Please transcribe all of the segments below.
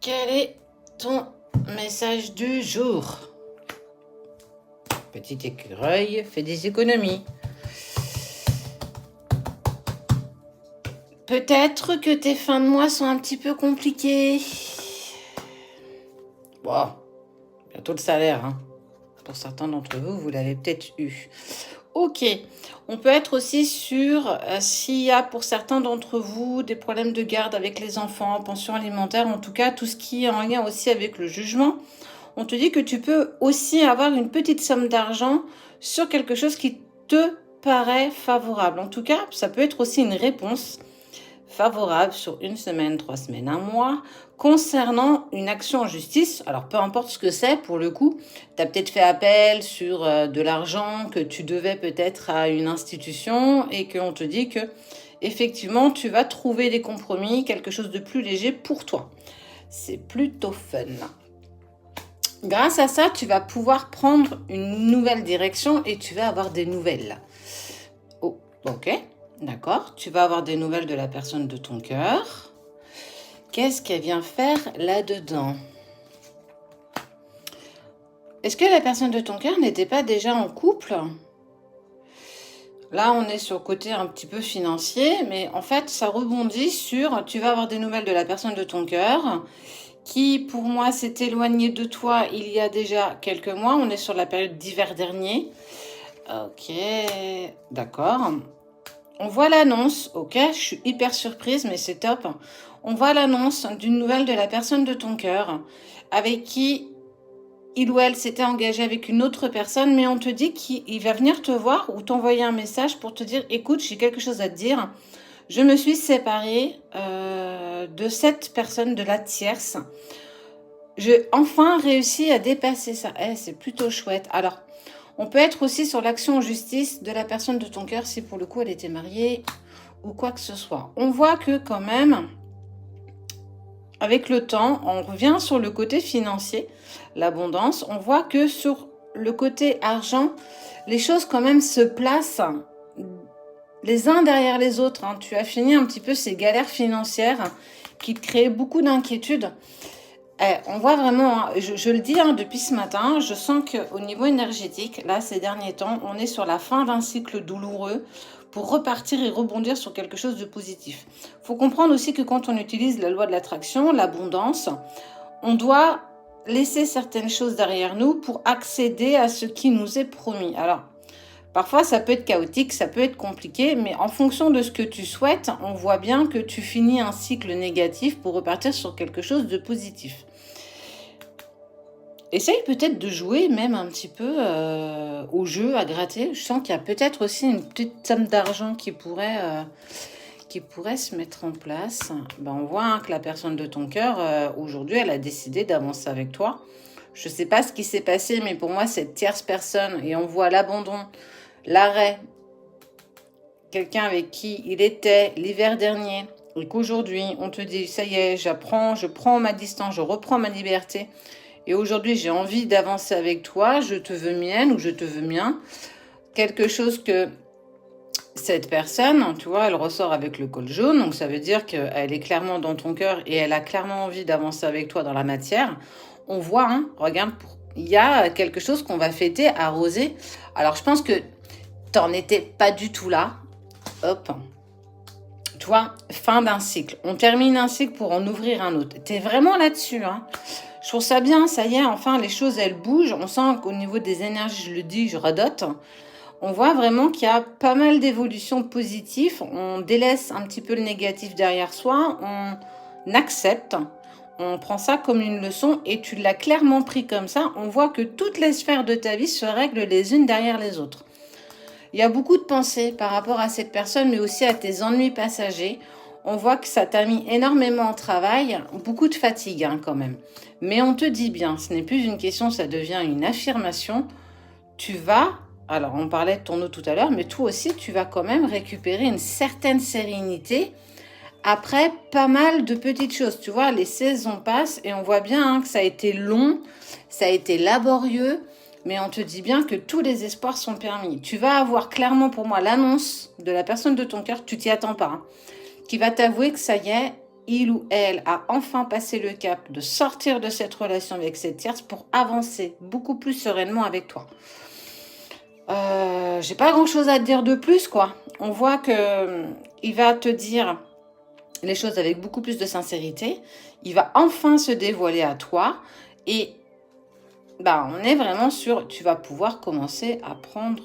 Quel est ton message du jour? Petit écureuil, fais des économies. Peut-être que tes fins de mois sont un petit peu compliquées. Bon, bientôt le salaire, hein. Pour certains d'entre vous, vous l'avez peut-être eu. Ok, on peut être aussi sur s'il y a pour certains d'entre vous des problèmes de garde avec les enfants, pension alimentaire, en tout cas tout ce qui est en lien aussi avec le jugement. On te dit que tu peux aussi avoir une petite somme d'argent sur quelque chose qui te paraît favorable. En tout cas, ça peut être aussi une réponse favorable sur une semaine, 3 semaines, un mois, concernant une action en justice. Alors, peu importe ce que c'est, pour le coup, tu as peut-être fait appel sur de l'argent que tu devais peut-être à une institution et qu'on te dit que, effectivement, tu vas trouver des compromis, quelque chose de plus léger pour toi. C'est plutôt fun. Grâce à ça, tu vas pouvoir prendre une nouvelle direction et tu vas avoir des nouvelles. Oh, ok, d'accord. Tu vas avoir des nouvelles de la personne de ton cœur. Qu'est-ce qu'elle vient faire là-dedans? Est-ce que la personne de ton cœur n'était pas déjà en couple? Là, on est sur le côté un petit peu financier, mais en fait, ça rebondit sur tu vas avoir des nouvelles de la personne de ton cœur qui, pour moi, s'est éloigné de toi il y a déjà quelques mois. On est sur la période d'hiver dernier. Ok, d'accord. On voit l'annonce, ok, je suis hyper surprise, mais c'est top. On voit l'annonce d'une nouvelle de la personne de ton cœur avec qui il ou elle s'était engagé avec une autre personne, mais on te dit qu'il va venir te voir ou t'envoyer un message pour te dire, écoute, j'ai quelque chose à te dire. Je me suis séparée de cette personne, de la tierce. J'ai enfin réussi à dépasser ça. C'est plutôt chouette. Alors, on peut être aussi sur l'action en justice de la personne de ton cœur si pour le coup elle était mariée ou quoi que ce soit. On voit que quand même, avec le temps, on revient sur le côté financier, l'abondance. On voit que sur le côté argent, les choses quand même se placent les uns derrière les autres. Tu as fini un petit peu ces galères financières qui te créaient beaucoup d'inquiétudes. On voit vraiment, je le dis depuis ce matin, je sens qu'au niveau énergétique, là, ces derniers temps, on est sur la fin d'un cycle douloureux pour repartir et rebondir sur quelque chose de positif. Il faut comprendre aussi que quand on utilise la loi de l'attraction, l'abondance, on doit laisser certaines choses derrière nous pour accéder à ce qui nous est promis. Alors, parfois, ça peut être chaotique, ça peut être compliqué, mais en fonction de ce que tu souhaites, on voit bien que tu finis un cycle négatif pour repartir sur quelque chose de positif. Essaye peut-être de jouer même un petit peu au jeu, à gratter. Je sens qu'il y a peut-être aussi une petite somme d'argent qui pourrait se mettre en place. On voit que la personne de ton cœur, aujourd'hui, elle a décidé d'avancer avec toi. Je ne sais pas ce qui s'est passé, mais pour moi, cette tierce personne, et on voit l'abandon, l'arrêt, quelqu'un avec qui il était l'hiver dernier, et qu'aujourd'hui, on te dit, ça y est, je prends ma distance, je reprends ma liberté, et aujourd'hui, j'ai envie d'avancer avec toi, je te veux mienne ou je te veux mien. Quelque chose que cette personne, tu vois, elle ressort avec le col jaune, donc ça veut dire qu'elle est clairement dans ton cœur et elle a clairement envie d'avancer avec toi dans la matière. On voit, regarde, il y a quelque chose qu'on va fêter, arroser. Alors, je pense que t'en étais pas du tout là. Hop. Tu vois, fin d'un cycle. On termine un cycle pour en ouvrir un autre. T'es vraiment là-dessus, Je trouve ça bien, ça y est, enfin, les choses, elles bougent. On sent qu'au niveau des énergies, je le dis, je radote. On voit vraiment qu'il y a pas mal d'évolutions positives. On délaisse un petit peu le négatif derrière soi. On accepte. On prend ça comme une leçon et tu l'as clairement pris comme ça. On voit que toutes les sphères de ta vie se règlent les unes derrière les autres. Il y a beaucoup de pensées par rapport à cette personne, mais aussi à tes ennuis passagers. On voit que ça t'a mis énormément en travail, beaucoup de fatigue quand même. Mais on te dit bien, ce n'est plus une question, ça devient une affirmation. Tu vas, alors on parlait de ton eau tout à l'heure, mais toi aussi tu vas quand même récupérer une certaine sérénité après pas mal de petites choses. Tu vois, les saisons passent et on voit bien que ça a été long, ça a été laborieux, mais on te dit bien que tous les espoirs sont permis. Tu vas avoir clairement pour moi l'annonce de la personne de ton cœur, tu t'y attends pas, qui va t'avouer que ça y est, il ou elle a enfin passé le cap de sortir de cette relation avec cette tierce pour avancer beaucoup plus sereinement avec toi. J'ai pas grand-chose à te dire de plus, quoi. On voit que il va te dire les choses avec beaucoup plus de sincérité. Il va enfin se dévoiler à toi et bah, on est vraiment sur, tu vas pouvoir commencer à prendre,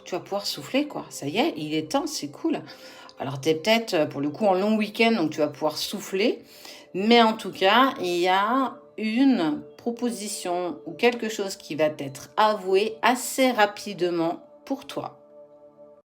tu vas pouvoir souffler, quoi. Ça y est, il est temps, c'est cool. Alors, tu es peut-être, pour le coup, en long week-end, donc tu vas pouvoir souffler. Mais en tout cas, il y a une proposition ou quelque chose qui va t'être avoué assez rapidement pour toi.